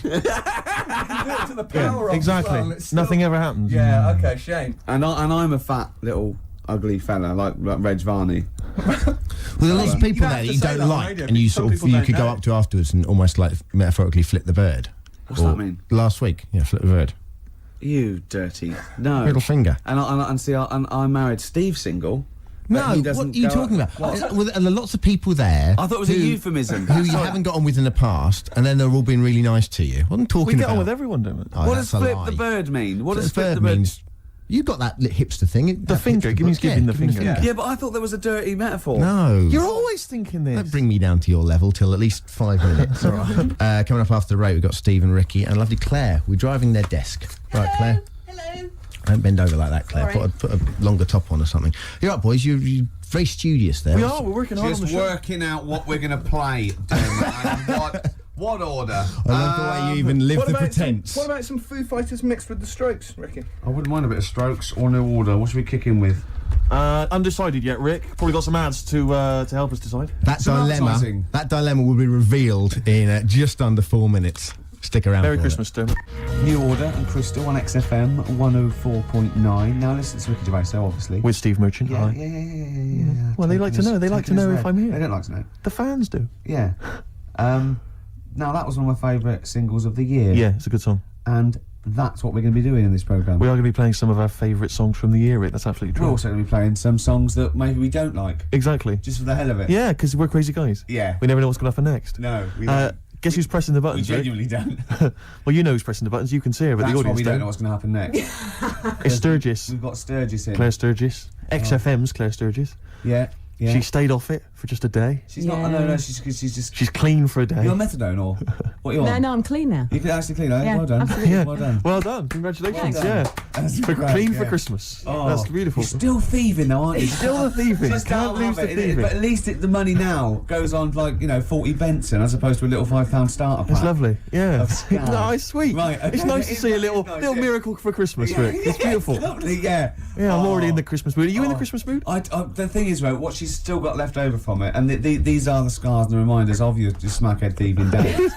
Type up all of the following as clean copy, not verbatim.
You can do it to the power off exactly. as well, it's still... Nothing ever happens. Yeah, okay, shame. And I'm a fat little ugly fella like Reg Varney. Well, there are lots of people there that you don't like, and you sort of you could go up to afterwards and almost like metaphorically flip the bird. What's that mean? Last week, yeah, flip the bird. You dirty middle finger. And see, I married Steve single. No, what are you talking about? Well, there are lots of people there. I thought it was a euphemism. Who you haven't got on with in the past, and then they're all being really nice to you. What I'm talking about. We get on with everyone, don't we? Oh, what does flip the bird mean? What does flip the bird means? You got that hipster thing. The finger. It means giving the finger. Yeah, but I thought there was a dirty metaphor. No. You're always thinking this. Don't bring me down to your level till at least 5 minutes. All right. Coming up after the break, we've got Steve and Ricky and lovely Claire. We're driving their desk. Hello. Right, Claire? Hello. Don't bend over like that, Claire. Sorry. Put a longer top on or something. You're right, boys. You're very studious there. We are. We're working hard on the Just show. working out what we're going to play, and what order. I love the way you even live the pretense. What about some Foo Fighters mixed with the Strokes, Ricky? I wouldn't mind a bit of Strokes or no order. What should we kick in with? Undecided yet, Rick. Probably got some ads to help us decide. That advertising. dilemma will be revealed in just under 4 minutes. Stick around. Merry for Christmas, Dermot. New Order and Crystal on XFM 104.9. Now listen to Ricky Gervais, obviously. With Steve Merchant. Yeah, Hi. yeah. Well, they like to know. They like to know if I'm They here. don't like to know. The fans do. Yeah. Now that was one of my favourite singles of the year. Yeah, it's a good song. And that's what we're going to be doing in this programme. We are going to be playing some of our favourite songs from the year, Rick. That's absolutely We're true. also going to be playing some songs that maybe we don't like, Exactly. just for the hell of it. Yeah, because we're crazy guys. Yeah. We never know what's going to happen next. No, we don't. Guess who's pressing the We buttons, Rick? genuinely don't. Well, you know who's pressing the buttons. You can see her, but That's the why audience we don't know don't. what's going to happen next. It's Sturgis. We've got Sturgis in. Claire Sturgis. XFM's Claire Sturgis. Yeah. She stayed off it for just a day. She's not. No. She's just. She's clean for a day. You're on methadone or what are you on? No, I'm clean now. You can actually clean, eh? Yeah, Well done. absolutely. Yeah. Well done. Well done. Congratulations. Well done. Yeah. That's For great, clean for yeah. Christmas. Oh, That's beautiful. You're still thieving though, aren't you? Still the thieving. Just Can't lose the thieving. But at least the money now goes on like 40 Benson as opposed to a little £5 starter pack. It's lovely. Yeah. Of scam. No, it's sweet. Right, okay. It's nice to see a little Nice, little yeah. miracle for Christmas, Rick. It's beautiful. Lovely, yeah. Yeah, I'm already in Oh. the Christmas mood. Are you in the Christmas mood? The thing is, right, what she's still got left over from it, and these are the scars and the reminders of your smackhead thieving days.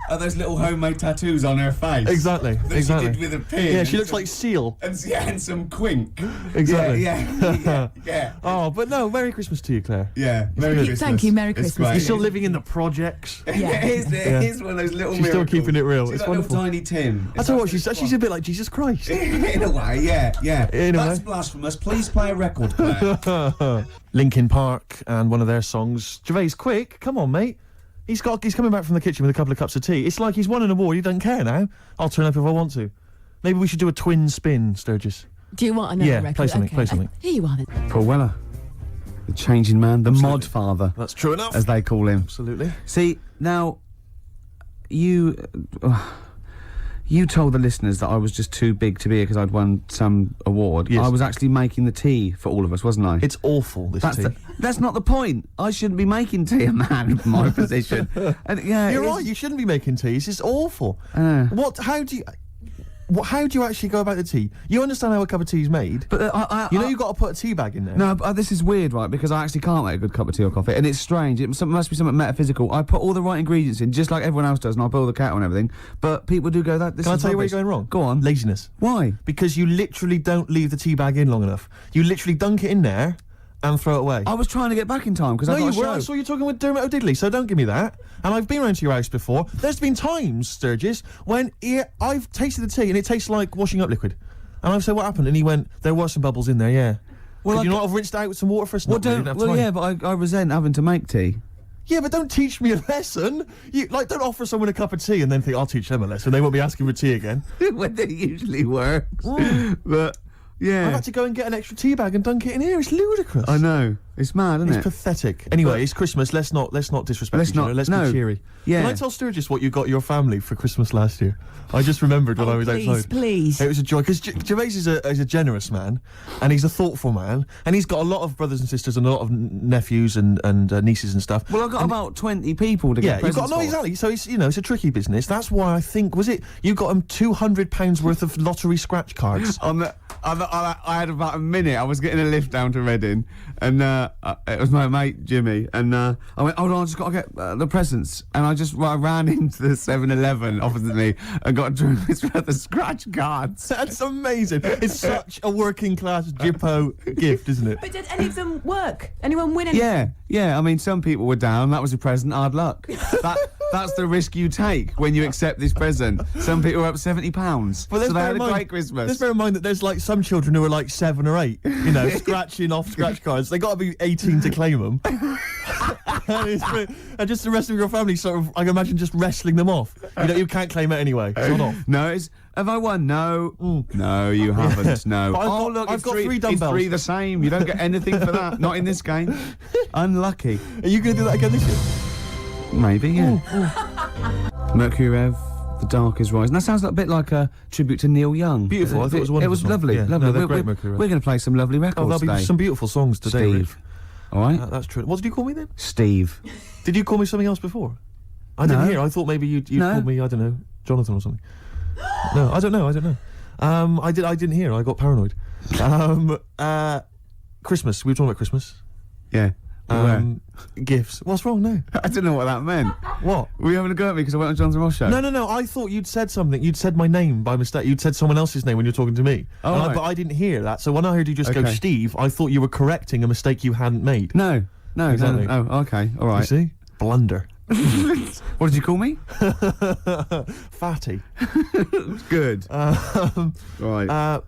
Are those little homemade tattoos on her face? Exactly. That Exactly. she did with a pin. Yeah, she and looks like Seal. and some quink. Exactly. Yeah. Oh, but no, Merry Christmas to you, Claire. Yeah. Merry Thank Christmas. you, Merry It's Christmas. great. You're still living in the projects. Yeah. It is one of those little She's still miracles. keeping it real. She's It's like wonderful. little Tiny Tim. I tell you what, she's a bit like Jesus Christ. In a way, yeah. In a That's way. blasphemous. Please play a record player. Linkin Park and one of their songs. Gervais, quick, come on, mate. He's coming back from the kitchen with a couple of cups of tea. It's like he's won an award. He doesn't care now. I'll turn up if I want to. Maybe we should do a twin spin, Sturgis. Do you want another Yeah, record? play something, Okay. play something. Here you are then. Paul Weller. The changing man. The mod father, That's true enough. as they call him. Absolutely. See, now, you told the listeners that I was just too big to be here because I'd won some award. Yes. I was actually making the tea for all of us, wasn't I? It's awful, this tea. That's not the point. I shouldn't be making tea, a man in my position. And, yeah, You're it is- right, you shouldn't be making tea. It's just awful. How do you actually go about the tea? You understand how a cup of tea is made, But you've got to put a tea bag in there. No, but this is weird, right? Because I actually can't make a good cup of tea or coffee, and it's strange. It must be something metaphysical. I put all the right ingredients in, just like everyone else does, and I boil the kettle and everything. But people do go that. This Can I is tell you where rubbish. you're going wrong? Go on. Laziness. Why? Because you literally don't leave the tea bag in long enough. You literally dunk it in there and throw it away. I was trying to get back in time because I got No, a you were. show. I saw you talking with Dermot O'Diddley, so don't give me that. And I've been round to your house before. There's been times, Sturgis, when I've tasted the tea and it tastes like washing up liquid. And I've said, what happened? And he went, there were some bubbles in there, yeah. Well, Could I you ca- not have rinsed it out with some water first? Well, Not really, didn't have time. yeah, but I resent having to make tea. Yeah, but don't teach me a lesson. Don't offer someone a cup of tea and then think, I'll teach them a lesson. They won't be asking for tea again. When it usually works. But yeah, I've had to go and get an extra tea bag and dunk it in here. It's ludicrous. I know. It's mad, isn't It's it? pathetic. Anyway, it's Christmas. Let's not disrespect each other. Let's be cheery. Yeah. Can I tell Sturgis what you got your family for Christmas last year? I just remembered when I was outside. Please. It was a joy because Gervais is a generous man, and he's a thoughtful man, and he's got a lot of brothers and sisters and a lot of nephews and nieces and stuff. Well, I've got about 20 people to get Yeah, you've got presents for. exactly. So it's a tricky business. That's why I think you got him £200 worth of lottery scratch cards. I had about a minute. I was getting a lift down to Reading, and it was my mate Jimmy, and I went, hold on, I just got to get the presents, and I ran into the 7-Eleven opposite me and got Gervais worth of scratch cards. That's amazing. It's such a working class Jippo gift, isn't it? But did any of them work? Anyone win anything? Yeah. I mean, some people were down. That was a present. Hard luck. That's the risk you take when you accept this present. Some people were up £70, so they had a great Christmas. Let's bear in mind that there's like some children who are like 7 or 8, you know, scratching off scratch cards. They got to be 18 to claim them. And just the rest of your family sort of, I can imagine, just wrestling them off. You know, you can't claim it anyway. It's not off. No, have I won? No. No, you haven't. No. But I've got 3 dumbbells. It's 3 the same. You don't get anything for that. Not in this game. Unlucky. Are you going to do that again this year? Maybe, yeah. Mercury Rev, The Dark is Rising. That sounds a bit like a tribute to Neil Young. Beautiful. I thought it was wonderful. It was lovely. Yeah. Lovely. No, they're great, Mercury Rev. We're going to play some lovely records there'll today. be some beautiful songs today, Steve. All right? That's true. What did you call me then? Steve. Did you call me something else before? I didn't hear. I thought maybe you called me, I don't know, Jonathan or something. No, I don't know. I didn't hear. I got paranoid. Christmas. We were talking about Christmas. Yeah. Gifts. What's wrong? No. I didn't know what that meant. What? Were you having a go at me because I went on Jonathan Ross show? No. I thought you'd said something. You'd said my name by mistake. You'd said someone else's name when you were talking to me. Oh, right. But I didn't hear that. So when I heard you just go Okay. Steve, I thought you were correcting a mistake you hadn't made. No. Exactly. Oh, okay. All right. You see? Blunder. What did you call me? Fatty. Good. Right.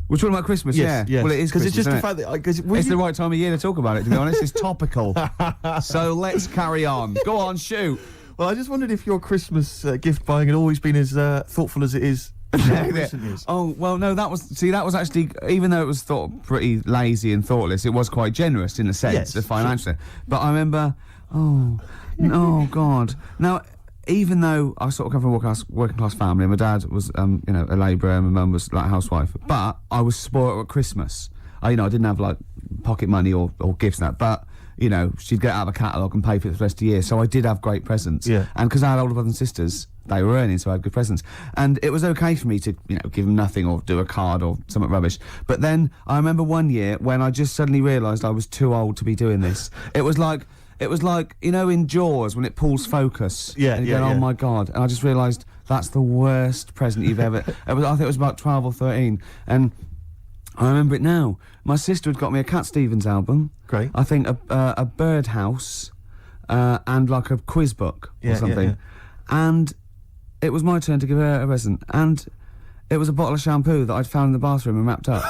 We're talking about Christmas, Yes. Well, it is because it's just the Christmas, fact that it's the right time of year to talk about it, to be honest. It's topical. So let's carry on. Go on, shoot. Well, I just wondered if your Christmas gift buying had always been as thoughtful as it is now in recent years. Oh, well, no, that was actually, even though it was thought pretty lazy and thoughtless, it was quite generous in a sense, Yes, financially. But I remember, God. Now, even though I sort of come from a working class family, my dad was, a labourer, and my mum was like a housewife, but I was spoiled at Christmas. I didn't have like pocket money or gifts and that, but she'd get out of a catalogue and pay for it for the rest of the year. So I did have great presents. Yeah. And because I had older brothers and sisters, they were earning, so I had good presents. And it was okay for me to, give them nothing or do a card or something rubbish. But then I remember one year when I just suddenly realised I was too old to be doing this. It was like, in Jaws when it pulls focus. Yeah, and you yeah, go, yeah. oh my God. And I just realised that's the worst present you've ever... I think it was about 12 or 13. And I remember it now. My sister had got me a Cat Stevens album. Great. I think a Birdhouse and like a quiz book or something. yeah. And it was my turn to give her a present. And it was a bottle of shampoo that I'd found in the bathroom and wrapped up.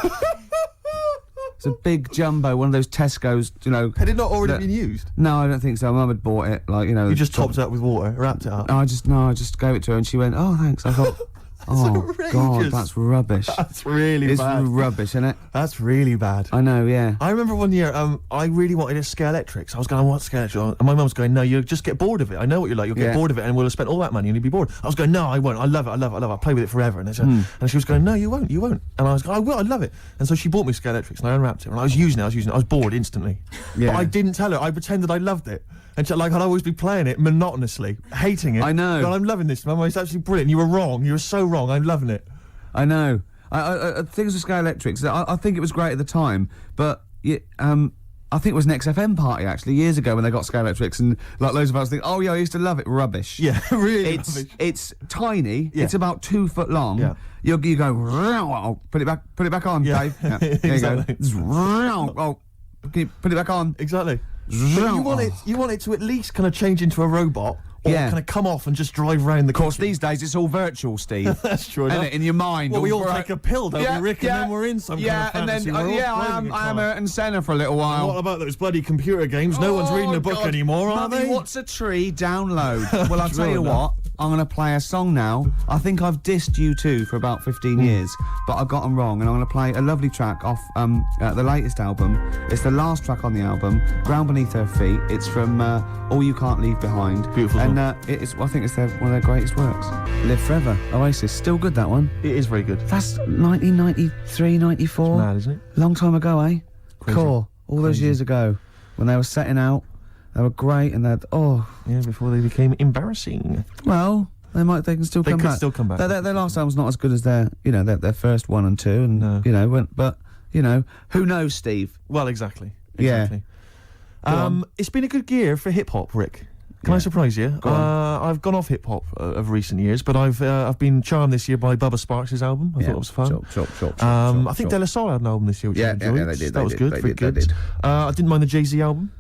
It's a big jumbo, one of those Tesco's, Had it not already been used? No, I don't think so. Mum had bought it, You just topped it up with water, wrapped it up. I just gave it to her and she went, oh, thanks. I thought, oh, outrageous. God, that's rubbish. That's really It's bad. rubbish, isn't it? That's really bad. I know, yeah. I remember one year, I really wanted a Scalextric. So I was going, I want Scalextric. And my mum was going, no, you'll just get bored of it. I know what you're like. You'll get bored of it and we'll have spent all that money and you'll be bored. I was going, no, I won't. I love it. I'll play with it forever. And, and she was going, no, you won't. And I was going, I will. I love it. And so she bought me Scalextrics and I unwrapped it. And I was using it. I was bored instantly. Yeah. But I didn't tell her. I pretended I loved it. And she, I'd always be playing it monotonously, hating it. I know. But I'm loving this, Mum. It's absolutely brilliant. You were wrong. You were so wrong. I'm loving it. I know. Things with Scalextrics, I think it was great at the time, but I think it was an XFM party actually years ago when they got Scalextrics and like loads of us think, oh yeah, I used to love it. Rubbish. Yeah, really It's rubbish. it's tiny. Yeah. It's about 2 foot long. Yeah. You go put it back on, Yeah. Dave. Yeah. There Exactly. you go. Oh, can you put it back on? Exactly. But you want it to at least kind of change into a robot, or Yeah. kind of come off and just drive round the Of course, kitchen. these days it's all virtual, Steve. That's true Isn't enough. it? In your mind. Well, we all vir- take a pill, don't we, Rick? And then we're in some kind of fantasy and then world. I am Ayrton Senna for a little while. What about those bloody computer games? No one's reading a book God. anymore, are Mummy, they? What's a tree? Download. Well, I'll tell True you enough. what. I'm going to play a song now. I think I've dissed U2 for about 15 years, but I got them wrong, and I'm going to play a lovely track off the latest album. It's the last track on the album, Ground Beneath Her Feet. It's from All You Can't Leave Behind. Beautiful And song. I think it's one of their greatest works. Live Forever, Oasis. Still good, that one. It is very good. That's 1993, 94. Mad, isn't it? Long time ago, eh? Crazy. Core. All those Crazy. years ago, when they were setting out, they were great, and they'd, Yeah, before they became embarrassing. well, They can still They come could back. still come back. Their last album's not as good as their first 1 and 2, and No. but who knows, Steve? Well, exactly. Yeah. Exactly. Go on. It's been a good year for hip hop, Rick. Can I surprise you? Go on. I've gone off hip hop of recent years, but I've been charmed this year by Bubba Sparks' album. I thought it was fun. I think De La Soul had an album this year, which I enjoyed. they did. That was good. Very good. They did. I didn't mind the Jay-Z album.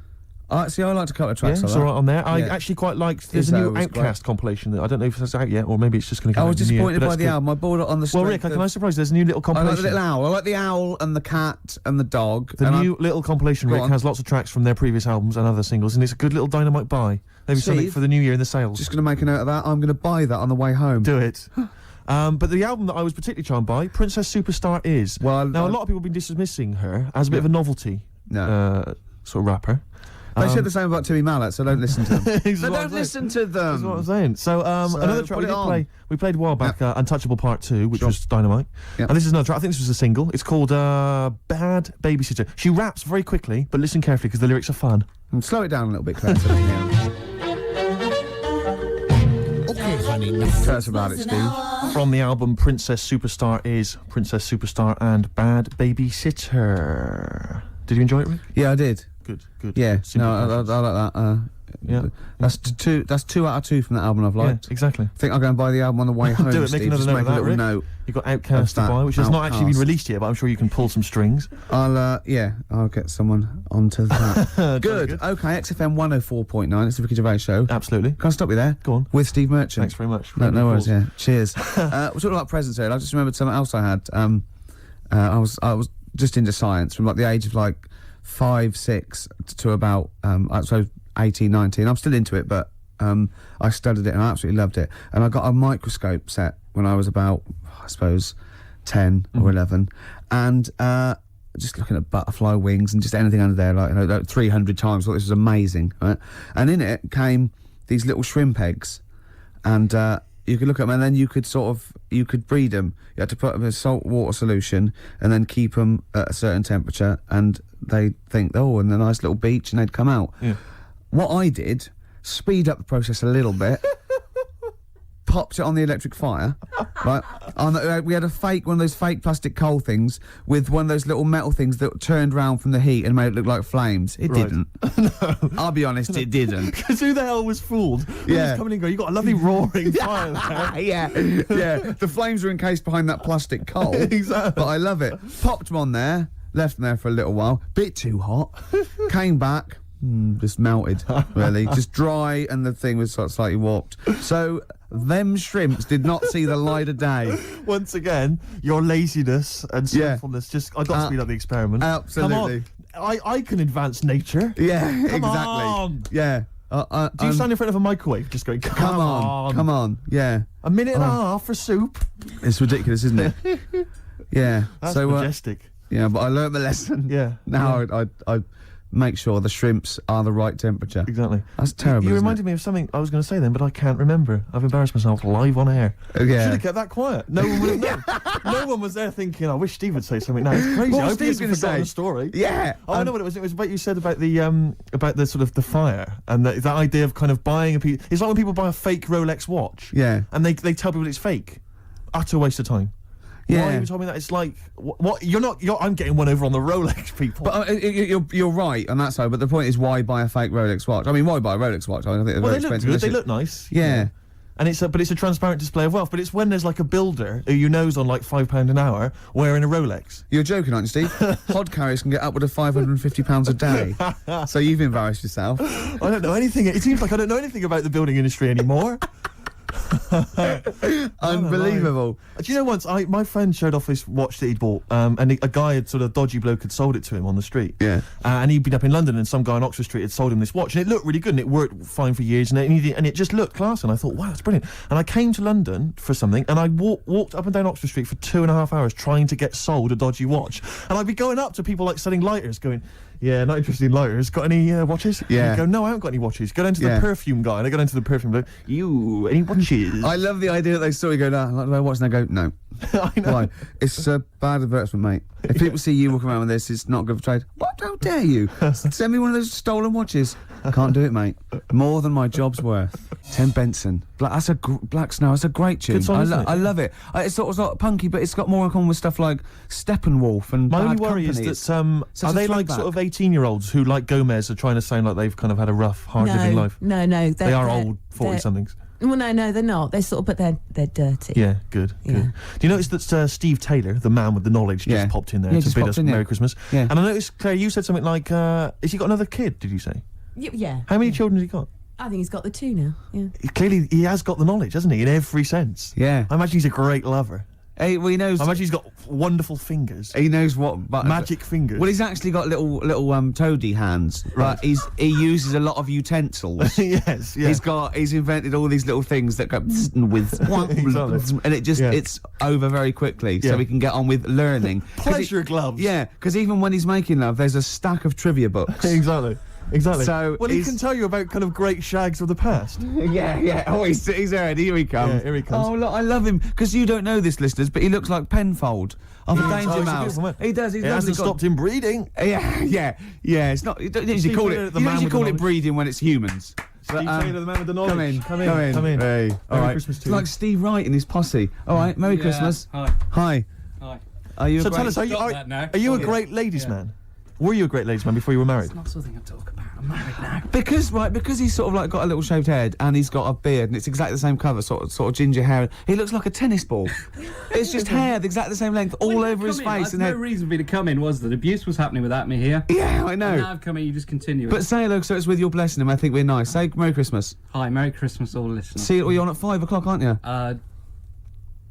See, I liked a couple of tracks. Yeah, like it's that. all right on there. I Yeah. actually quite liked. There's a new Izzo was Outcast compilation that I don't know if it's out yet, or maybe it's just going to come I out was in the new year, disappointed but by that's the good. album. I bought it on the Well, strength Rick, can I of- surprise you? There's a new little I like compilation. the little owl. I like the owl and the cat and the dog. The and new little compilation, Go Rick, on. has lots of tracks from their previous albums and other singles, and it's a good little dynamite buy. Maybe something Steve, for the new year in the sales. Just going to make a note of that. I'm going to buy that on the way home. Do it. But the album that I was particularly charmed by, Princess Superstar Is. Well, now, a lot of people have been dismissing her as a bit of a novelty sort of rapper. They said the same about Timmy Mallet, so don't listen to them. That's No, what I'm don't saying. listen to That's what I'm them. saying. So, another track put it on. we played a while back, Untouchable Part 2, which Sure. was dynamite. Yeah. And this is another track. I think this was a single. It's called Bad Babysitter. She raps very quickly, but listen carefully because the lyrics are fun. Slow it down a little bit, Claire. So Okay, honey. tell us about it, Steve. From the album Princess Superstar Is, Princess Superstar and Bad Babysitter. Did you enjoy it, Rick? Yeah, I did. Good. Yeah, Simple no, I passions. like that. Yeah. That's two out of 2 from that album I've Yeah, liked. exactly. I think I'll go and buy the album on the way home. Do it, make Steve. another Just note make of a that, little Rick. note. You've got Outcast to Of that buy, which has not actually been Outcast. released yet, but I'm sure you can pull some strings. I'll get someone onto that. Good. Okay, XFM 104.9. It's the Ricky Gervais show. Absolutely. Can I stop you there? Go on. With Steve Merchant. Thanks very much. No worries. Calls. Yeah. Cheers. We're talking about presents here. I just remembered something else I had. I was just into science from like the age of like 5, 6 to about so 18, 19. I'm still into it, but I studied it and I absolutely loved it. And I got a microscope set when I was about, I suppose, 10 or 11, and just looking at butterfly wings and just anything under there, like 300 times. I thought this was amazing, right? And in it came these little shrimp eggs, and you could look at them, and then you could breed them. You had to put them in a salt water solution and then keep them at a certain temperature, and they think, in a nice little beach, and they'd come out. Yeah. What I did, speed up the process a little bit, popped it on the electric fire, right? We had one of those fake plastic coal things with one of those little metal things that turned round from the heat and made it look like flames. It Right. didn't. I'll be honest, it didn't. Because who the hell was fooled? Who Yeah. was coming and going, you got a lovely roaring fire there. yeah. The flames are encased behind that plastic coal. Exactly. But I love it. Popped them on there, left them there for a little while. Bit too hot. Came back. Just melted, really. Just dry, and the thing was sort of slightly warped. So, them shrimps did not see the light of day. Once again, your laziness and Yeah. sinfulness I got to speed up the experiment. Absolutely. Come on. I can advance nature. Yeah, Come exactly. on. Yeah. Do you stand in front of a microwave just going, come on. Come on. Yeah. A minute and a half for soup? It's ridiculous, isn't it? Yeah. That's so, majestic. yeah, but I learnt the lesson. Yeah. Now I make sure the shrimps are the right temperature. Exactly. That's terrible. You isn't reminded me of something I was going to say then, but I can't remember. I've embarrassed myself live on air. it? Yeah. Should have kept that quiet. No one would have known. No one was there thinking, I wish Steve would say something now. It's crazy. What I was hope he Steve hasn't gonna forgotten say? the story. Yeah. Oh, I know what it was. It was about you said about the sort of the fire and that idea of kind of buying a piece. It's like when people buy a fake Rolex watch. Yeah. And they tell people it's fake. Utter waste of time. Yeah. Why you told me that? It's like what? I'm getting one over on the Rolex people. But you're right on that side. But the point is, why buy a fake Rolex watch? I mean, why buy a Rolex watch? I think they're well, very they look expensive. good. They look nice. Yeah. And it's a transparent display of wealth. But it's when there's like a builder who you know's on like £5 an hour wearing a Rolex. You're joking, aren't you, Steve? Pod carriers can get upward of £550 a day. So you've embarrassed yourself. I don't know anything. It seems like I don't know anything about the building industry anymore. Unbelievable. Do you know once my friend showed off his watch that he'd bought, and a guy had sort of dodgy bloke had sold it to him on the street. Yeah. And he'd been up in London, and some guy on Oxford Street had sold him this watch, and it looked really good, and it worked fine for years, and it just looked class. And I thought, wow, that's brilliant. And I came to London for something, and I walked up and down Oxford Street for 2.5 hours trying to get sold a dodgy watch. And I'd be going up to people like selling lighters, going, yeah, not interested in lighters. Got any watches? Yeah. And he'd go, no, I haven't got any watches. Go down to the Yeah. perfume guy, and I go down to the perfume bloke. You, any watches? I love the idea that they saw you go, no, I like the watch, and they go, no. I know. Why? It's a bad advertisement, mate. If people see you walking around with this, it's not good for trade. What? How dare you? Send me one of those stolen watches. Can't do it, mate. More than my job's worth. Tim Benson. Black Snow. That's a great tune. Good song, isn't it? I love it. It's sort of punky, but it's got more in common with stuff like Steppenwolf and My Bad only worry Company. is that such are a they like throwback. sort of 18-year-olds who, like Gomez, are trying to sound like they've kind of had a rough, hard-living life? No. They are old 40-somethings. Well, no, they're not. They're sort of, but they're dirty. Yeah, good. Yeah. Do you notice that Steve Taylor, the man with the knowledge, just popped in there to just bid popped us in, yeah. Merry Christmas? Yeah. And I noticed, Claire, you said something like, has he got another kid, did you say? Yeah. How many children has he got? I think he's got the 2 now. Yeah. Clearly, he has got the knowledge, hasn't he, in every sense? Yeah. I imagine he's a great lover. Hey, well, he knows. I imagine he's got wonderful fingers. He knows what buttons. Magic fingers. Well, he's actually got little toady hands. Right. But he uses a lot of utensils. Yes, yeah. He's invented all these little things that go with Exactly. and it's over very quickly, Yeah. so we can get on with learning. Pleasure gloves. Yeah, because even when he's making love, there's a stack of trivia books. Exactly. So well, he he's- can tell you about kind of great shags of the past. yeah. Oh, he's there. Here he comes. Yeah, here he comes. Oh, look, I love him because you don't know this, listeners, but he looks like Penfold of a Oh, Danger he's a Mouse. beautiful man. He does. He's It hasn't lovely. stopped him breeding. Yeah. It's not. You don't usually call Taylor, it. the You man don't usually with call the it knowledge. breeding when it's humans. Steve Taylor, the man with the knowledge. Come in. Hey, all Merry right. Christmas to It's you. like Steve Wright and his posse. All right, Merry Christmas. Hi. Hi. Are you? So a tell us, are you, Stop that now. are you a Yeah. great ladies' man? Were you a great ladies' man before you were married? It's not something I talk about. I'm married now. Because he's sort of like got a little shaved head and he's got a beard and it's exactly the same colour, sort of ginger hair. He looks like a tennis ball. It's just hair, the exact same length, all over his face. And no head. reason for me to come in was that abuse was happening without me here. Yeah, I And now know. I've come in, you just continue it. But say hello, so it's with your blessing, and I think we're nice. Say Merry Christmas. Hi, Merry Christmas, all listeners. See, you're on at 5 o'clock, aren't you?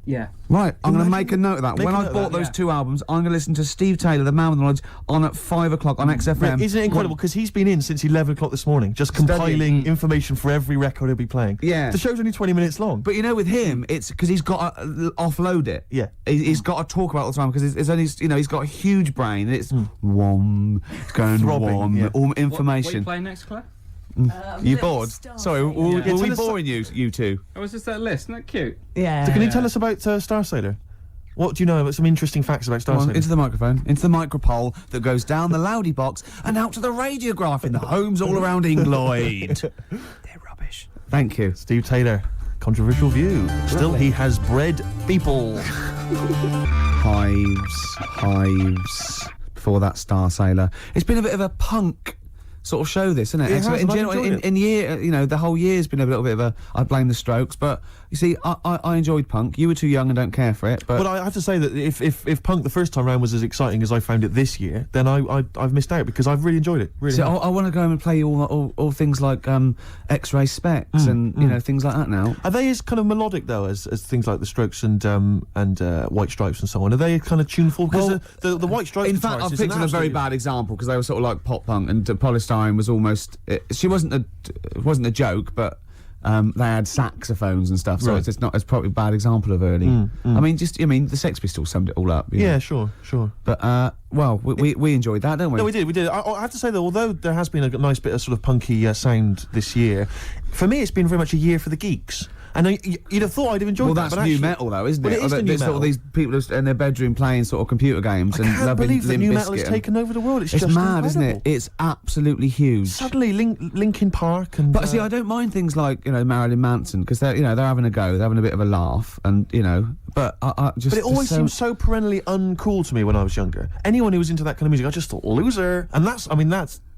Yeah. Right, I'm going to make a note of that. Make When a I note of bought that, those yeah. 2 albums, I'm going to listen to Steve Taylor, the man with knowledge, on at 5 o'clock on XFM. Isn't it incredible? Because he's been in since 11 o'clock this morning, just compiling information for every record he'll be playing. Yeah. The show's only 20 minutes long. But you know, with him, it's because he's got to offload it. Yeah. He's got to talk about it all the time because it's only, he's got a huge brain and it's wom, it's going Throbbing, wom, yeah. all What are you information. playing next, Claire? You bored? Sorry, were tell we us- boring you two? Oh, was just that list? Isn't that cute? Yeah. So can you tell us about Star Sailor? What do you know about some interesting facts about Star Come on, Sailor? into the microphone, into the micropole that goes down the loudy box and out to the radiograph in the homes all around England. They're rubbish. Thank you. Steve Taylor, controversial view. Still, he has bred people. Hives. Before that, Star Sailor. It's been a bit of a punk sort of show, this, isn't it? It has, in and I've general, enjoyed it. in year, the whole year's been a little bit of a. I blame the Strokes, but you see, I enjoyed punk. You were too young and don't care for it, but. But I have to say that if punk the first time round was as exciting as I found it this year, then I've missed out because I've really enjoyed it. Really. So have. I want to go home and play all things like X-ray specs and things like that now. Are they as kind of melodic though as things like the Strokes and White Stripes and so on? Are they kind of tuneful? Because Well, the White Stripes. In fact, I've guitarist is picked an on a very absolute- bad example because they were sort of like pop punk, and Polystyrene was almost. She wasn't a joke, but they had saxophones and stuff, so Right. it's probably a bad example of early. I mean, the Sex Pistols summed it all up. you know. Yeah, sure. But we enjoyed that, don't we? No, we did. I have to say that although there has been a nice bit of sort of punky sound this year, for me it's been very much a year for the geeks. And you'd have thought I'd have enjoyed Well, that. that's but new actually- metal, though, isn't Well, it? it is the new There's sort metal. of these people who are in their bedroom playing sort of computer games I and can't loving believe that Limp new metal has Bizkit. taken over the world. It's It's just mad, isn't it? incredible. It's absolutely huge. Suddenly, Linkin Park and. But see, I don't mind things like Marilyn Manson because they're having a go, they're having a bit of a laugh, and But I just. But it always seemed so perennially uncool to me when I was younger. Anyone who was into that kind of music, I just thought loser. And that's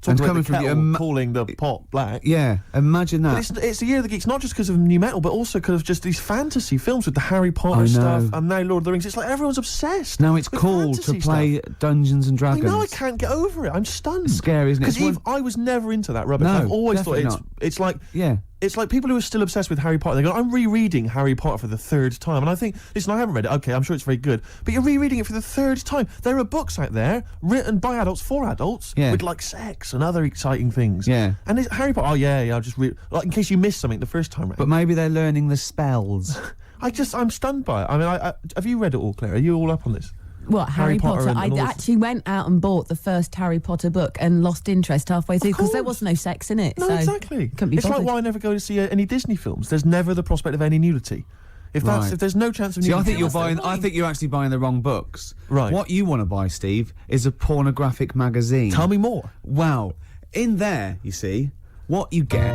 And talking coming about the from the kettle calling the pot black. Yeah, imagine But that. it's the year of the geeks, not just because of new metal, but also because of just these fantasy films with the Harry Potter I know. stuff and now Lord of the Rings. It's like everyone's obsessed. Now it's with cool to fantasy play stuff. Dungeons and I Dragons. know, I can't get over it. I'm stunned. Scary, isn't it? Because It's I was never into that rubbish. No, I've always thought definitely it's like Yeah. it's like people who are still obsessed with Harry Potter. They go, I'm rereading Harry Potter for the third time. And I think, listen, I haven't read it. Okay, I'm sure it's very good. But you're rereading it for the third time. There are books out there written by adults for adults Yeah. with like sex and other exciting things. Yeah. And it's Harry Potter, I'll just read, like in case you missed something the first time round. But maybe they're learning the spells. I'm stunned by it. I mean, have you read it all, Claire? Are you all up on this? What, Harry Potter? and I all this- actually went out and bought the first Harry Potter book and lost interest halfway through because there was no sex in it. No, so exactly. Couldn't be It's like bothered. why I never go to see any Disney films. There's never the prospect of any nudity. If Right. there's no chance of See, I nudity, think you're buying. I think you're actually buying the wrong books. Right. What you want to buy, Steve, is a pornographic magazine. Tell me more. Wow. In there, you see, what you get,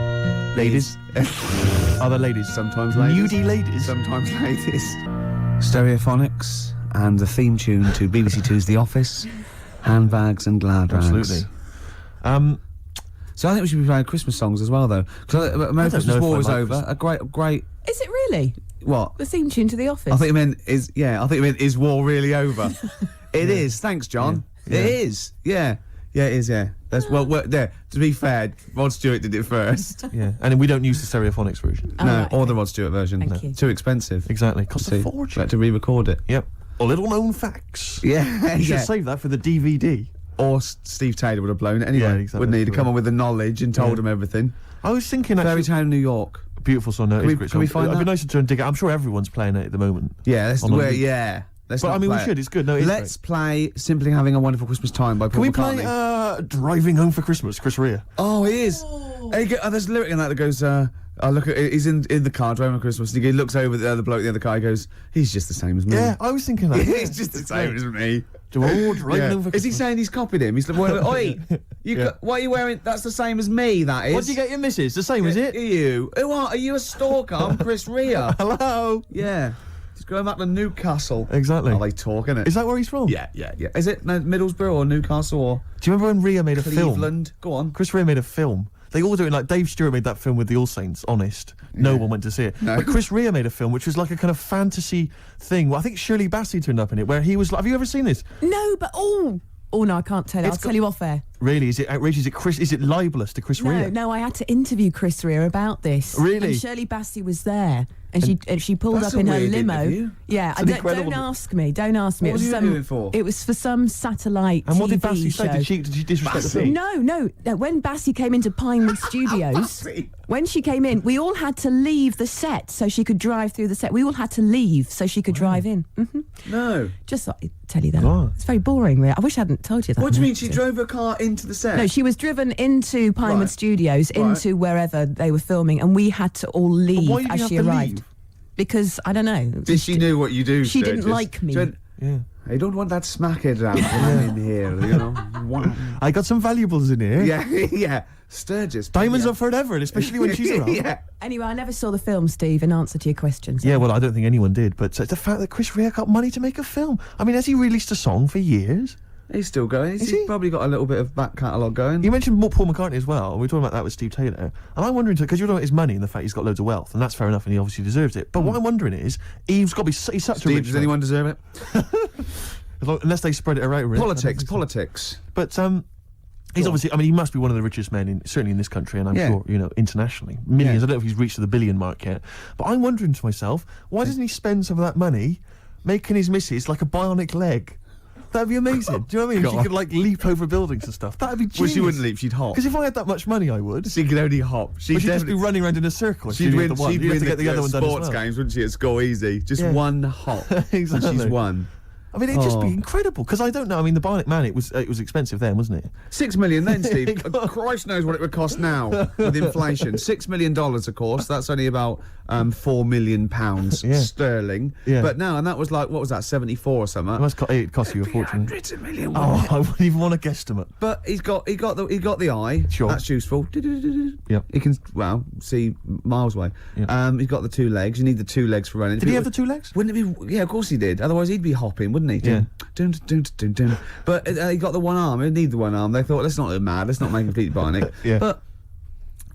Ladies. Other ladies. sometimes ladies, Nudie ladies. sometimes ladies, stereophonics, and the theme tune to BBC Two's The Office, handbags and glad rags. Absolutely. So I think we should be playing Christmas songs as well, though. Because American Christmas know if War I is like over. A great. Is it really? What? The theme tune to The Office? I think it meant is war really over? It is. Thanks, John. Yeah. It is. Yeah. Yeah, it is. Yeah. That's there. To be fair, Rod Stewart did it first. Yeah, and we don't use the stereophonics version. Oh, No, right, or okay. the Rod Stewart version. Thank you. Too expensive. Exactly. Costs See, a fortune. had to re-record it. Yep. Or little known facts. Yeah. You should yeah. save that for the DVD. Or Steve Taylor would have blown it anyway. Yeah, exactly. Wouldn't he? To come on with the knowledge and told Yeah. him everything. I was thinking Fairy actually, Tale New York. beautiful song. No, Can it is we- a great can we song. find It'd be that? nice to try and dig it. I'm sure everyone's playing it at the moment. Yeah, that's On a where. loop. Yeah. Let's But not I mean, we play it. should. It's good. No, it's Let's play "Simply Having a Wonderful Christmas Time" by Paul Can we McCartney. play Driving Home for Christmas, Chris Rea? Oh, he is. There's a lyric in that goes, I look at he's in the car driving on Christmas, and he looks over at the other bloke in the other car. He goes, "He's just the same as me." Yeah, I was thinking that. he's just the same as me. Driving Yeah. Home for Is he Christmas. saying he's copied him? He's like, "Oi, Yeah. what are you wearing? That's the same as me. That is." What did you get your missus? The same, is Are it? you? Who are you? A stalker? I'm Chris Rea. Hello. Yeah. He's going back to Newcastle. Exactly. Are they talking it? Is that where he's from? Yeah. Is it Middlesbrough or Newcastle or Do you remember when Rea made a film? Cleveland? Go on. Chris Rea made a film. They all do it like Dave Stewart made that film with the All Saints, Honest. No one went to see it. No. But Chris Rea made a film which was like a kind of fantasy thing. Well, I think Shirley Bassey turned up in it where he was like, have you ever seen this? No, but oh no, I can't tell you. I'll It's tell you off air. Really? Is it outrageous? Is it libelous to Chris Rea? No, I had to interview Chris Rea about this. Really? And Shirley Bassey was there, and she pulled That's up in a her weird limo. interview. Yeah, It's an don't incredible- ask me. Don't ask me. What was you interviewing for? It was for some satellite And what did TV Bassey say? show. Did she disrespect the Bassey? film? No. When Bassey came into Pinewood Studios, Bassey? when she came in, we all had to leave the set so she could drive through the set. We all had to leave so she could drive in. No. Just thought I'd tell you that. God. It's very boring, really. I wish I hadn't told you that. What do you mean? She drove her car into the set? No, she was driven into Pinewood Right. Studios, into wherever they were filming, and we had to all leave why did as you she have to arrived. leave? Because, I don't know. Did she knew what you do? She Sturgis? didn't like me. She went, Yeah. I don't want that smackhead around in here, you know. Wow. I got some valuables in here. Yeah, yeah. Sturgis. Diamonds yeah. are forever, and especially when she's around. Yeah. Anyway, I never saw the film, Steve, in answer to your questions. Yeah, well, I don't think anyone did, but the fact that Chris Rea got money to make a film. I mean, has he released a song for years? He's still going. Is He's he? probably got a little bit of back catalogue going. You mentioned Paul McCartney as well. We were talking about that with Steve Taylor. And I'm wondering, because you're talking about his money and the fact he's got loads of wealth, and that's fair enough, and he obviously deserves it. But what I'm wondering is, he's got to be he's such a Steve, rich does man. anyone deserve it? Unless they spread it around. Really. Politics. But he's obviously, I mean, he must be one of the richest men, certainly in this country, and I'm Yeah. sure, internationally. Millions. Yeah. I don't know if he's reached the billion mark yet. But I'm wondering to myself, why doesn't he spend some of that money making his missus like a bionic leg? That'd be amazing. Do you know what I mean? She God. could like leap over buildings and stuff. That'd be genius. Well, she wouldn't leap. She'd hop. Because if I had that much money, I would. She could only hop. But she'd just be definitely- running around in a circle. if She'd she win. did the one. She'd You'd have win to get the other one done as sports well. games, wouldn't she? At school, easy. Just Yeah. one hop. Exactly. And she's won. I mean, it'd just be Oh. incredible. Because I don't know. I mean, the Bionic Man, it was expensive then, wasn't it? 6 million then, Steve. Christ knows what it would cost now with inflation. $6 million, of course. That's only about £4 million Yeah. sterling. Yeah. But now, and that was like, what was that, 74 or something? It cost you a fortune. Hundreds of million. Oh, I wouldn't even want to guesstimate. But he got the eye. Sure. That's useful. Yep. He can see miles away. Yep. He's got the 2 legs. You need the 2 legs for running. Did he have the 2 legs? Wouldn't it be? Yeah, of course he did. Otherwise, he'd be hopping, wouldn't he? Yeah. Dun, dun, dun, dun, dun. But he got the 1 arm. He need the 1 arm. They thought, let's not look mad. Let's not make him completely bionic. Yeah. But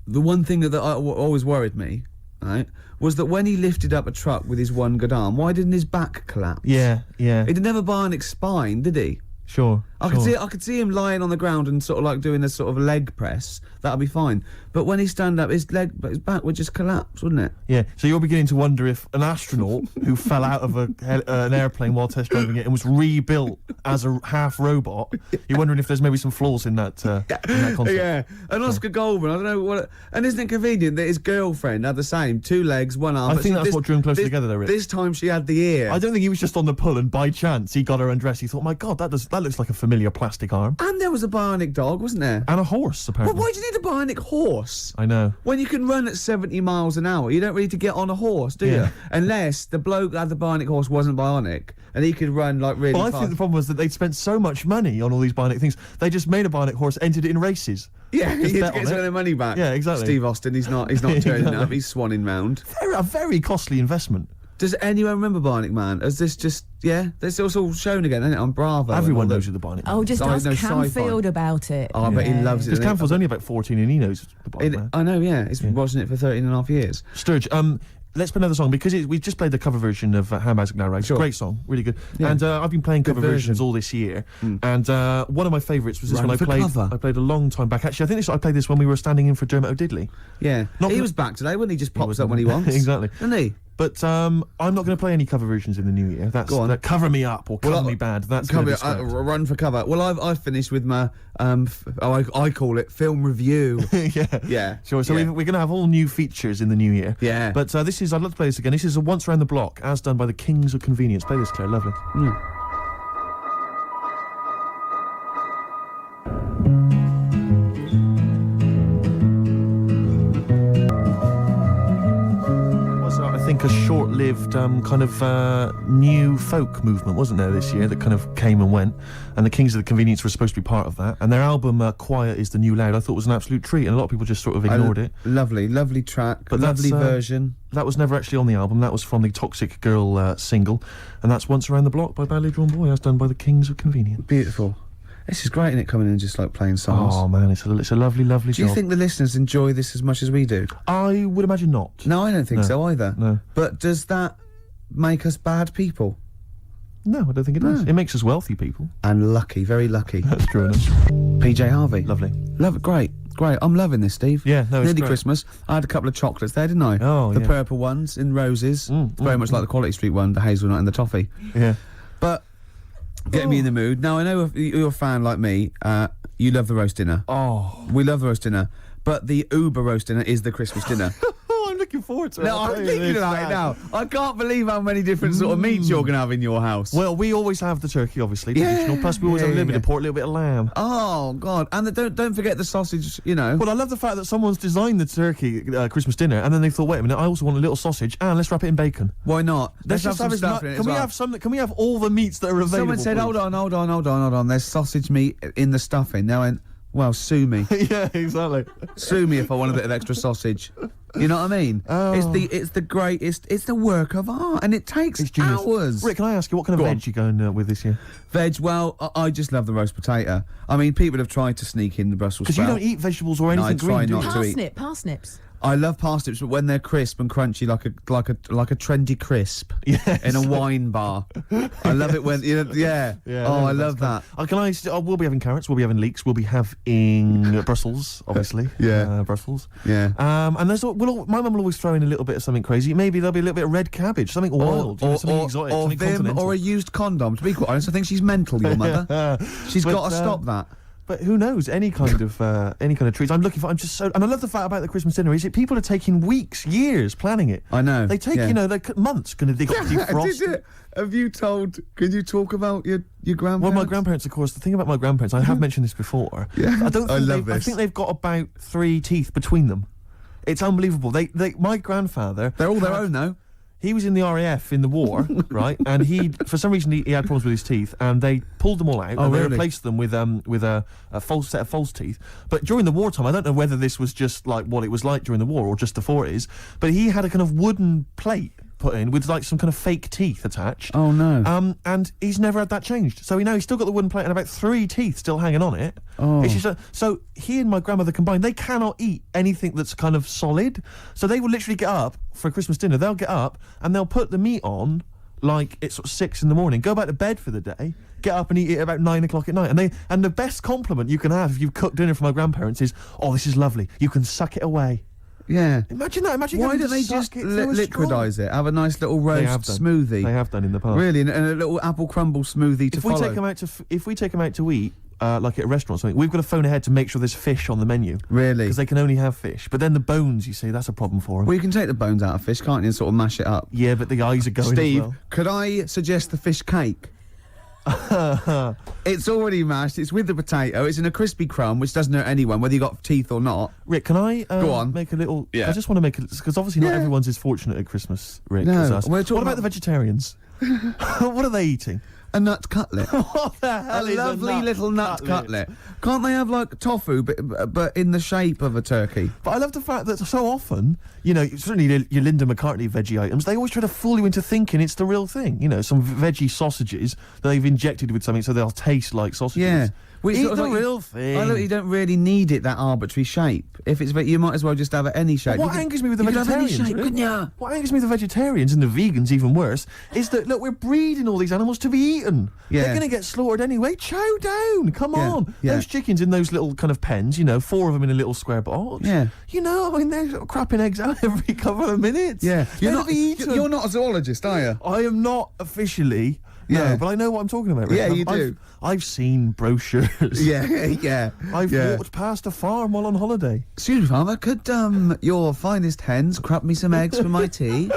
the one thing that always worried me, right, was that when he lifted up a truck with his 1 good arm, why didn't his back collapse? Yeah. He didn't have a bionic spine, did he? Sure. I could see him lying on the ground and sort of like doing a sort of leg press. That'd be fine. But when he stand up, his back would just collapse, wouldn't it? Yeah. So you're beginning to wonder if an astronaut who fell out of an airplane while test driving it and was rebuilt as a half robot, you're wondering if there's maybe some flaws in that concept. Yeah. And Oscar Goldman, I don't know what. And isn't it convenient that his girlfriend had the same 2 legs, 1 arm? I but think she- that's what drew them closer together, though, Rich. This time she had the ear. I don't think he was just on the pull and by chance he got her undressed. He thought, my God, that looks like a familiar familiar plastic arm. And there was a bionic dog, wasn't there? And a horse, Well, apparently. why do you need a bionic horse? I know. When you can run at 70 miles an hour, you don't really need to get on a horse, do Yeah. you? Unless the bloke that had the bionic horse wasn't bionic, and he could run like really Well, I fast. think the problem was that they'd spent so much money on all these bionic things, they just made a bionic horse, entered it in races. Yeah, Just he had bet to on get some it. of their money back. Yeah, exactly. Steve Austin, he's not turning Exactly. up, he's swanning round. A very costly investment. Does anyone remember Bionic Man? Is this just, this was all shown again, isn't it, on Bravo? Everyone and all knows the- who the bionic Oh, just Oh, ask no, sci-fi. Camfield about it. Oh, I bet he loves it. Because doesn't he? Camfield's only about 14 and he knows the bionic man. I know, yeah. He's been watching it for 13 and a half years. Sturge, let's play another song because we've just played the cover version of Handbags Now Rags. Sure. Great song, really good. Yeah. And I've been playing cover version. versions all this year. And one of my favourites was this Run one for cover. I played a long time back. Actually, I think I played this when we were standing in for Dermot O'Diddley. Yeah. Not he gonna- was back today, wasn't he? Just pops was, up when he wants. Exactly. Didn't he? But I'm not going to play any cover versions in the new year. That's Go on. that Cover Me Up or Cover Me Bad. That's going to be scrapped. Run for cover. Well, I've finished with my, I call it film review. Yeah. Yeah. Sure. So Yeah. we're going to have all new features in the new year. Yeah. But I'd love to play this again. This is a Once Around the Block, as done by the Kings of Convenience. Play this, Claire. Lovely. Was, I think, a short-lived kind of new folk movement, wasn't there, this year, that kind of came and went, and the Kings of the Convenience were supposed to be part of that, and their album Quiet is the New Loud I thought was an absolute treat, and a lot of people just sort of ignored it. Lovely track. But lovely that's, version. That was never actually on the album. That was from the Toxic Girl single, and that's Once Around the Block by Badly Drawn Boy, as done by the Kings of Convenience. Beautiful. This is great, isn't it, coming in and just like playing songs? Oh man, it's a lovely Do you job. think the listeners enjoy this as much as we do? I would imagine not. No, I don't think No. so either. No. But does that make us bad people? No, I don't think it does. It makes us wealthy people. And lucky, very lucky. That's true enough. PJ Harvey. Lovely. Love it, great. I'm loving this, Steve. Yeah, no, it's Nearly great. Christmas. I had a couple of chocolates there, didn't I? Oh, the yeah. purple ones in roses. Very much like the Quality Street one, the hazelnut and the toffee. Yeah. But get me in the mood. Now, I know if you're a fan like me, you love the roast dinner. Oh. We love the roast dinner. But the Uber roast dinner is the Christmas dinner. Oh, I'm looking forward to it. No, I'll I'm tell you thinking this about it now. now. I can't believe how many different sort of meats you're going to have in your house. Well, we always have the turkey, obviously, Yeah, traditional. Plus, we always have a little bit of yeah. pork, a little bit of lamb. Oh, God. And don't forget the sausage, you know. Well, I love the fact that someone's designed the turkey Christmas dinner, and then they thought, wait a minute, I also want a little sausage, and let's wrap it in bacon. Why not? Let's have just some have as stuff mu- in it Can as we well. have some? Can we have all the meats that are available? Someone said, please? hold on. There's sausage meat in the stuffing. Now, I went, well, sue me. Yeah, exactly. Sue me if I want a bit of extra sausage. You know what I mean? Oh. It's the greatest. It's the work of art, and it takes It's genius. hours. Rick, can I ask you what kind of Go on. veg you going with this year? Veg, well, I just love the roast potato. I mean, people have tried to sneak in the Brussels Because you sprout. don't eat vegetables or No, I anything try green, do not you? to eat. Parsnips. I love parsnips, but when they're crisp and crunchy, like a trendy crisp Yes. in a wine bar. I love it when yeah. Yeah, oh, I that's love that. We'll be having carrots. We'll be having leeks. We'll be having Brussels, obviously. Yeah. Brussels. Yeah. And my mum will always throw in a little bit of something crazy. Maybe there'll be a little bit of red cabbage, something wild, something exotic, or something Vim, continental. or a used condom. To be quite honest, I think she's mental, your mother. She's But, got to stop that. But who knows? Any kind of treats. I'm just so, and I love the fact about the Christmas dinner is that people are taking weeks, years planning it. I know. They take yeah. like months going to defrost. Did it? Have you told? Can you talk about your grandparents? Well, my grandparents, of course. The thing about my grandparents, I have mentioned this before. Yeah, I don't. I Think love I this. think they've got about 3 teeth between them. It's unbelievable. My grandfather. They're all their own, though. He was in the RAF in the war, right? And for some reason, he had problems with his teeth, and they pulled them all out, Oh, and they really? replaced them with a false set of false teeth. But during the wartime, I don't know whether this was just like what it was like during the war or just before it is, but he had a kind of wooden plate put in with like some kind of fake teeth attached. Oh no. And he's never had that changed. So he's still got the wooden plate and about 3 teeth still hanging on it. Oh. It's just so he and my grandmother combined, they cannot eat anything that's kind of solid. So they will literally get up for Christmas dinner. They'll get up and they'll put the meat on like it's sort of 6 a.m, go back to bed for the day, get up and eat it about 9 o'clock at night. And the best compliment you can have if you've cooked dinner for my grandparents is, oh, this is lovely. You can suck it away. Yeah. Imagine that. Imagine Why having don't to they suck just it through a straw. liquidize it? Have a nice little They have roast done. smoothie. They have done in the past. Really, and a little apple crumble smoothie to If we follow. take them out if we take them out to eat, like at a restaurant or something, we've got to phone ahead to make sure there's fish on the menu. Really? Because they can only have fish. But then the bones, you see, that's a problem for them. Well, you can take the bones out of fish, can't you, and sort of mash it up. Yeah, but the eyes are going Steve, as well. could I suggest the fish cake? It's already mashed. It's with the potato. It's in a crispy crumb, which doesn't hurt anyone, whether you got teeth or not. Rick, can I Go on. make a little... Yeah. I just want to make it... Because obviously not Yeah. everyone's as fortunate at Christmas, Rick, No, as us. we're What talking about the vegetarians? What are they eating? A nut cutlet. What the A hell is lovely little nut cutlet. Can't they have like tofu, but in the shape of a turkey? But I love the fact that so often, you know, certainly your Linda McCartney veggie items, they always try to fool you into thinking it's the real thing. You know, some veggie sausages that they've injected with something so they'll taste like sausages. Yeah. Well, Eat sort of the like real thing. I look, you don't really need it that arbitrary shape. If it's, you might as well just have it any shape. What angers me with the you could have any vegetarians, shape, Rick? couldn't ya? What angers me with the vegetarians and the vegans, even worse, is that, look, we're breeding all these animals to be eaten. Yeah. They're going to get slaughtered anyway. Chow down. Come Yeah, on. yeah. Those chickens in those little kind of pens, you know, 4 of them in a little square box. Yeah. You know, I mean, they're crapping eggs out every couple of minutes. Yeah. They're to be eaten. You're not a zoologist, are you? I am not officially. Yeah. No, but I know what I'm talking about. Rick. Yeah, you I've- do. I've seen brochures. Yeah, yeah. I've yeah. walked past a farm while on holiday. Excuse me, farmer, could your finest hens crap me some eggs for my tea?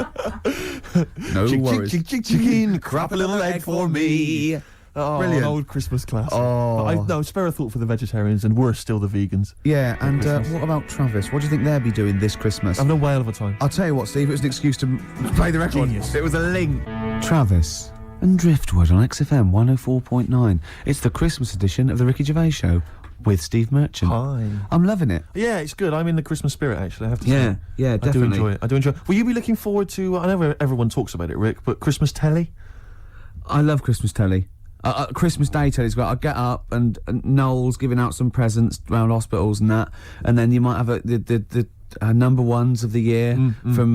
No worries. Chicken, crap a little egg for me. Oh, Brilliant. an old Christmas classic. Oh. But no, spare a thought for the vegetarians, and worse still the vegans. Yeah, and Christmas. what about Travis? What do you think they'll be doing this Christmas? Having a whale of a time. I'll tell you what, Steve, it was an excuse to play the record. Genius. It was a link. Travis and Driftwood on XFM 104.9. It's the Christmas edition of the Ricky Gervais Show with Steve Merchant. Hi. I'm loving it. Yeah, it's good. I'm in the Christmas spirit, actually, I have to Yeah, say. yeah, I do definitely. enjoy it. I do enjoy it. Will you be looking forward to, I know everyone talks about it, Rick, but Christmas telly? I love Christmas telly. Christmas Day telly's great. I get up and Noel's giving out some presents around hospitals and that, and then you might have the number ones of the year from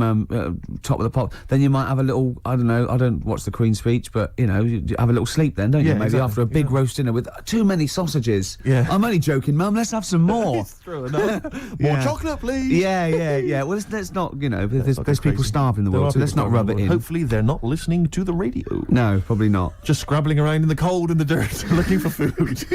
Top of the Pop. Then you might have a little, I don't know, I don't watch the Queen's speech, but you know, you have a little sleep then, don't you? Yeah, Maybe exactly. after a big roast dinner with too many sausages. Yeah. I'm only joking, Mum. Let's have some more. It's true enough. More Yeah. chocolate, please. Yeah. Well, let's not, you know, there's not go people crazy. starving in the There world, are so let's people not starving rub in it the in. world. Hopefully they're not listening to the radio. No, probably not. Just scrabbling around in the cold and the dirt looking for food.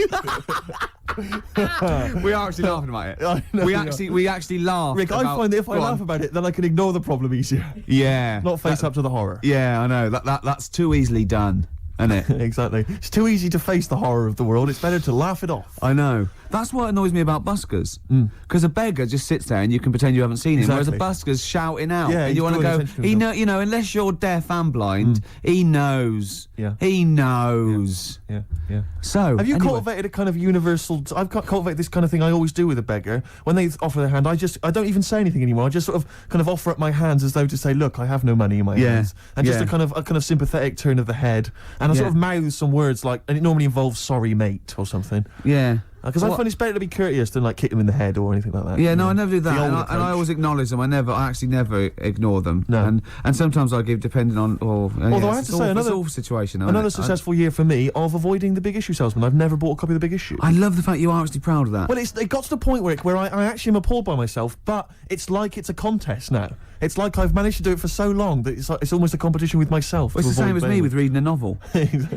We are actually laughing about it. I know We actually laugh. Rick, I about- find that if I Go on. laugh about it, then I can ignore the problem easier. Yeah. Not face up to the horror. Yeah, I know. That's too easily done, isn't it? Exactly. It's too easy to face the horror of the world. It's better to laugh it off. I know. That's what annoys me about buskers. Because a beggar just sits there and you can pretend you haven't seen him, whereas a Exactly. busker's shouting out. Yeah, and he's you want to drawing go, attention to he know, himself. you know, unless you're deaf and blind, he knows. Yeah. He knows. Yeah. So, Have you anyway, cultivated a kind of universal... I've cultivated this kind of thing I always do with a beggar. When they offer their hand, I don't even say anything anymore. I just sort of kind of offer up my hands as though to say, look, I have no money in my Yeah, hands. And just yeah. a kind of sympathetic turn of the head. And I sort Yeah. of mouth some words like... And it normally involves sorry, mate, or something. Yeah. Because I find it's better to be courteous than like kick them in the head or anything like that. Yeah, you no, know. I never do that, The old and I approach. always acknowledge them. I actually never ignore them. No. And sometimes I give, depending on. Although I have to say, it's another- all situation. isn't Another it? successful year for me of avoiding the Big Issue salesman. I've never bought a copy of the Big Issue. I love the fact you are actually proud of that. Well, it got to the point where I actually am appalled by myself, but it's like it's a contest now. It's like I've managed to do it for so long that it's almost a competition with myself. Well, it's to the same avoid as me failing. with reading a novel.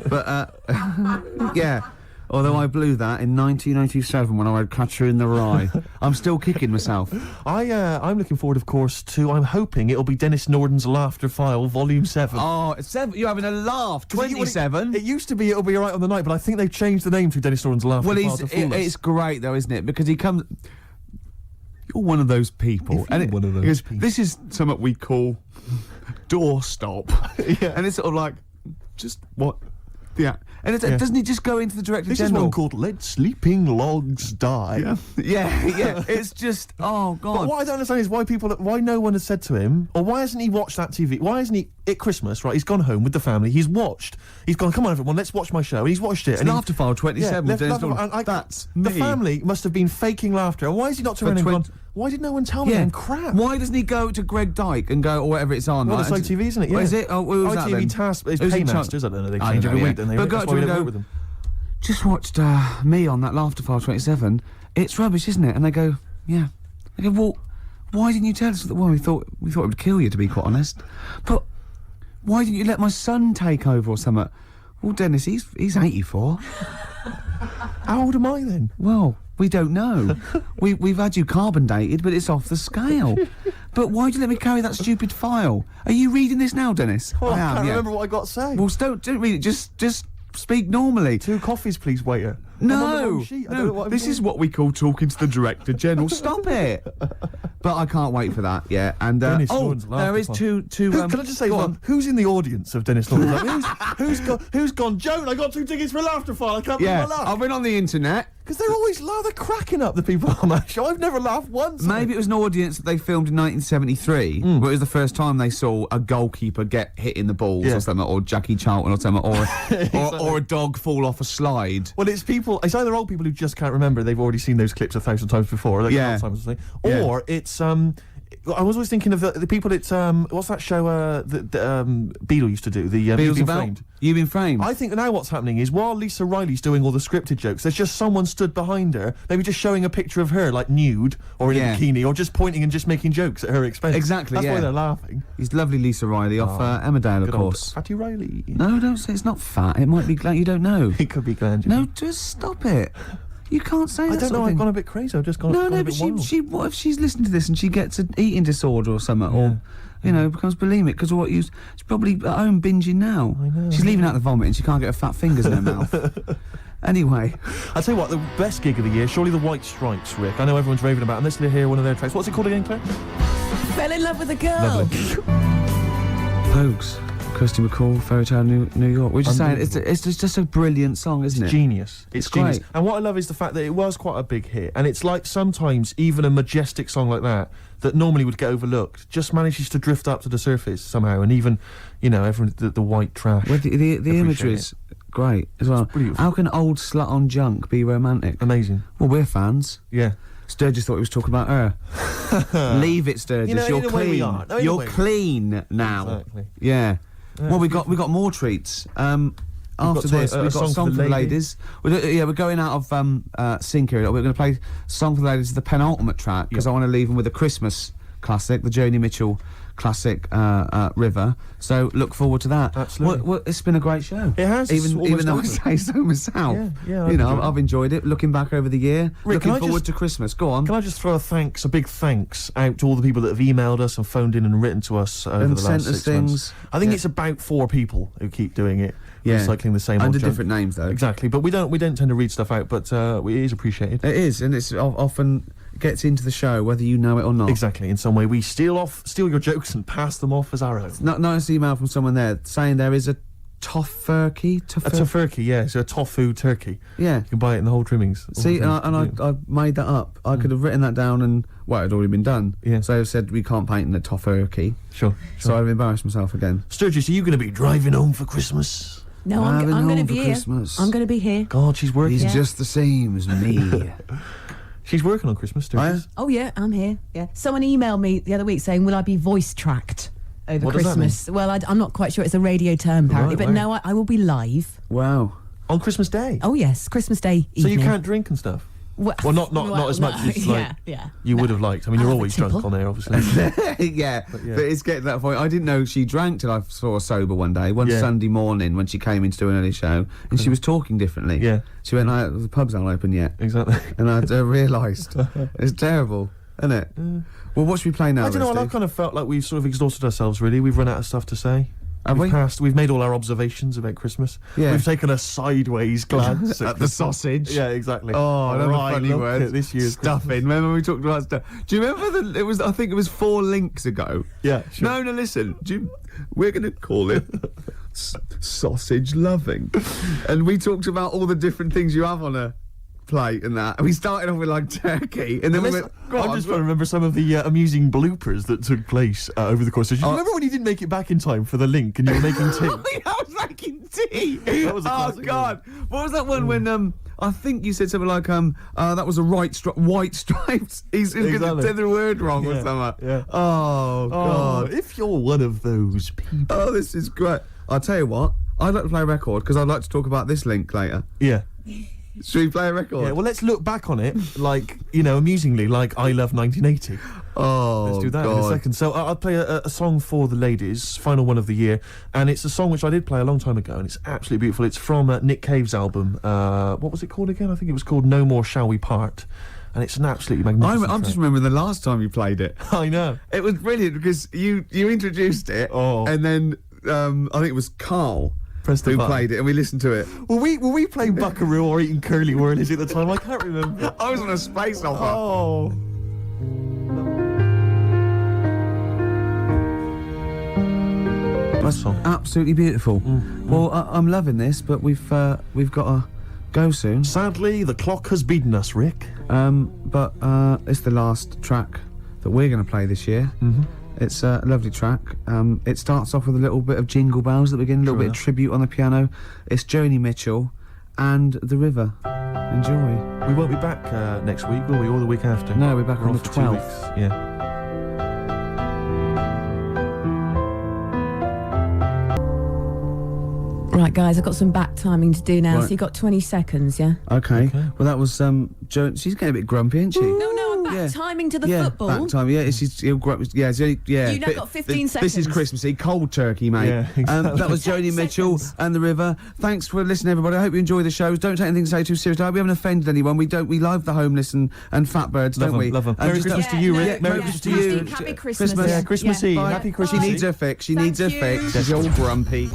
But yeah. Although I blew that in 1987 when I read Catcher in the Rye. I'm still kicking myself. I'm looking forward, of course, to. I'm hoping it'll be Dennis Norden's Laughter File, Volume 7. Oh, it's 7. You're having a laugh. 27. It used to be It'll Be Alright on the Night, but I think they've changed the name to Dennis Norden's Laughter Well, File to fool us. it's great though, isn't it? Because he comes. You're one of those people. If you're one of those he goes, people. This is something we call doorstop. Yeah. And it's sort of like, just what? Yeah. And Yeah. doesn't he just go into the Director This is General? one called Let Sleeping Logs Die. Yeah. It's just, oh But God. what I don't understand is why no one has said to him, or why hasn't he watched that TV? Why hasn't he, at Christmas, right, he's gone home with the family, he's gone, come on everyone, let's watch my show, and he's watched it. It's and Laughter File 27 with Dennis Laughter File, Norton. and That's The me. family must have been faking laughter, and why has he not turned around and For gone, 20 why did no one tell me Yeah. then? Crap. Why doesn't he go to Greg Dyke and go, or whatever it's on? Well, like, it's ITV, isn't it? What Yeah. is it? Oh, who's that then? ITV Task is Who's in charge? Paymasters, I don't know, they I change know, every yeah. week, don't they? But That's go why we to don't go- work with them. Just watched me on that Laughter File 27. It's rubbish, isn't it? And they go, yeah. I go, well, why didn't you tell us? Well, we thought it would kill you, to be quite honest. But why didn't you let my son take over or something? Well, Dennis, he's 84. How old am I then? Well, we don't know. We've had you carbon dated, but it's off the scale. But why'd you let me carry that stupid file? Are you reading this now, Dennis? Oh, I am, can't yeah. remember what I got to say. Well, don't read it. Just speak normally. 2 coffees, please, waiter. I'm on the No, wrong sheet. I don't know what I'm this doing. is what we call talking to the Director General. Stop it! But I can't wait for that. Yeah, and Dennis Lawrence there is laughter two. Can I just say, go well, on. who's in the audience of Dennis Lawrence? Like, who's gone? Joan, I got 2 tickets for Laughter File. I can't believe Yeah, my luck. I've been on the internet. Because they're always they're cracking up, the people on that show. I've never laughed once. Maybe it was an audience that they filmed in 1973, where it was the first time they saw a goalkeeper get hit in the balls Yeah. or something, or Jackie Charlton or something, or a dog fall off a slide. Well, it's either old people who just can't remember, they've already seen those clips 1,000 times before, like Yeah. Alzheimer's or something. Yeah. Or it's I was always thinking of the people at what's that show that Beadle used to do, the You've Been Framed. You've Been Framed. I think now what's happening is while Lisa Riley's doing all the scripted jokes, there's just someone stood behind her, maybe just showing a picture of her, like nude or in Yeah. a bikini, or just pointing and just making jokes at her expense. Exactly, That's why yeah. they're laughing. He's lovely, Lisa Riley, off Emmerdale, of Good old course. Fatty Riley. No, don't say it's not fat. It might be gland. You don't know. It could be gland. you No, think. just stop it. You can't say that. I don't sort know. of I've thing. gone a bit crazy. I've just gone. No, gone no, a but bit wild. what if she's listening to this and she gets an eating disorder or something, or becomes bulimic because of what she's probably at home binging now. I know. She's leaving out the vomit and she can't get her fat fingers in her mouth. Anyway, I'll tell you what, the best gig of the year, surely the White Stripes, Rick. I know everyone's raving about it. And let's hear one of their tracks. What's it called again, Claire? Fell in love with a girl. Pogues, Kirsty McCall, Fairy Tale New York. We're just saying it's just a brilliant song, isn't it? Genius. It's genius. great. And what I love is the fact that it was quite a big hit. And it's like sometimes even a majestic song like that normally would get overlooked just manages to drift up to the surface somehow. And even, everyone, the white trash. Well, the imagery's great as well. beautiful. How can old slut on junk be romantic? Amazing. Well, we're fans. Yeah. Sturgis thought he was talking about her. Leave it, Sturgis. In You're a way we clean. are. No, in a You're way. clean now. Exactly. Yeah. Well, we got more treats. After this, we've got Song for the Ladies. We're going out of sync here. We're going to play Song for the Ladies, the penultimate track, because I want to leave them with a Christmas classic, the Joni Mitchell classic, River. So look forward to that. Absolutely. It's been a great show. It has. It's Even almost though I over. say so myself. Yeah, I've enjoyed it. Looking back over the year, Rick, can I looking forward just- to Christmas. Go on. Can I just throw a big thanks out to all the people that have emailed us and phoned in and written to us over And the sent last us 6 months? things. I think Yeah. it's about 4 people who keep doing it, Yeah. recycling the same Under old junk. different names, though. Exactly, but we don't tend to read stuff out, but it is appreciated. It is, and it's often gets into the show, whether you know it or not. Exactly, in some way we steal your jokes and pass them off as our own. Nice email from someone there saying there is a tofurkey. A tofurkey, yeah, so a tofu turkey. Yeah. You can buy it in the whole trimmings. See, All the and things. I made that up. I could have written that down, and it had already been done. Yeah. So I said we can't paint in a tofurkey. Sure. So I've embarrassed myself again. Sturgis, are you going to be driving home for Christmas? No, I'm Driving going to home be for here. Christmas. I'm going to be here. God, she's working. He's just the same as me. She's working on Christmas, Sturgis. Oh yeah, I'm here. Yeah. Someone emailed me the other week saying, "Will I be voice tracked over What does that Christmas?" Well, I'm not quite sure. It's a radio term apparently, Right, but wow. no, I will be live. Wow. On Christmas Day? Oh yes, Christmas Day So evening. you can't drink and stuff? Well, not as much as like you would have liked. I mean, I'll you're have a always drunk tipple. on air, obviously. yeah, but it's getting to that point. I didn't know she drank till I saw her sober one day, Sunday morning when she came in to do an early show, and she was talking differently. Yeah. She went, the pubs aren't open yet. Exactly. And I realised. It's terrible, isn't it? Well, what should we play now, I don't know, Steve? I kind of felt like we've sort of exhausted ourselves, really. We've run out of stuff to say. Have we? We've made all our observations about Christmas. Yeah. We've taken a sideways glance At the sausage. Yeah, exactly. Oh, another Right, funny look word. at this year's Stuffing. Remember we talked about stuff? Do you remember I think it was 4 links ago. Yeah, sure. No, listen. We're going to call it sausage loving. And we talked about all the different things you have on a plate and that. And we started off with like turkey, and then we went. I'm just trying to remember some of the amusing bloopers that took place over the course of. Do you remember when you didn't make it back in time for the link and you were making tea? I was making tea. That was a classic God! What was that one when I think you said something like that was a white stripes. He's going to Exactly. say the word wrong or Yeah, something. yeah. Oh God! If you're one of those people. Oh, this is great. I'll tell you what. I'd like to play a record because I'd like to talk about this link later. Yeah. Should we play a record? Yeah, well, let's look back on it, like, amusingly, like I Love 1980. Oh, Let's do that in a God. second. So I'll play a song for the ladies, final one of the year, and it's a song which I did play a long time ago, and it's absolutely beautiful. It's from Nick Cave's album. What was it called again? I think it was called No More Shall We Part, and it's an absolutely magnificent I'm track. just remembering the last time you played it. I know. It was brilliant because you introduced it, Oh. and then I think it was Karl Press the who button. played it, and we listened to it. Were we playing Buckaroo or eating curly whirlies at the time? I can't remember. I was on a space opera. Oh. That's absolutely beautiful. Well, I'm loving this, but we've got to go soon. Sadly, the clock has beaten us, Rick. But it's the last track that we're going to play this year. It's a lovely track. It starts off with a little bit of Jingle Bells at the beginning, a little bit of tribute on the piano. It's Joni Mitchell and The River. Enjoy. We won't be back next week, will we? Or the week after? No, we're back We're on off the for 2 12th. weeks. Yeah. Right, guys, I've got some back timing to do now, Right. so you've got 20 seconds, yeah? Okay. Well, that was Jo. She's getting a bit grumpy, isn't she? No, I'm back Yeah. timing to the Yeah, football. back time. Yeah, it's only, yeah. You've now got 15 This is seconds. Christmassy, cold turkey, mate. Yeah, exactly. That was 10 Joni Mitchell seconds. and The River. Thanks for listening, everybody. I hope you enjoy the shows. Don't take anything to say too seriously. I hope we haven't offended anyone. We love the homeless and fat birds, Love don't we? 'em, love 'em. And Merry just- Christmas to you, Rick. Yeah, Merry Christmas to Happy- you. Happy Christmas. Christmas. Yeah, Christmas Eve. Bye. Happy Christmas She Eve. needs her fix. She Thank needs her you. fix. She's all grumpy.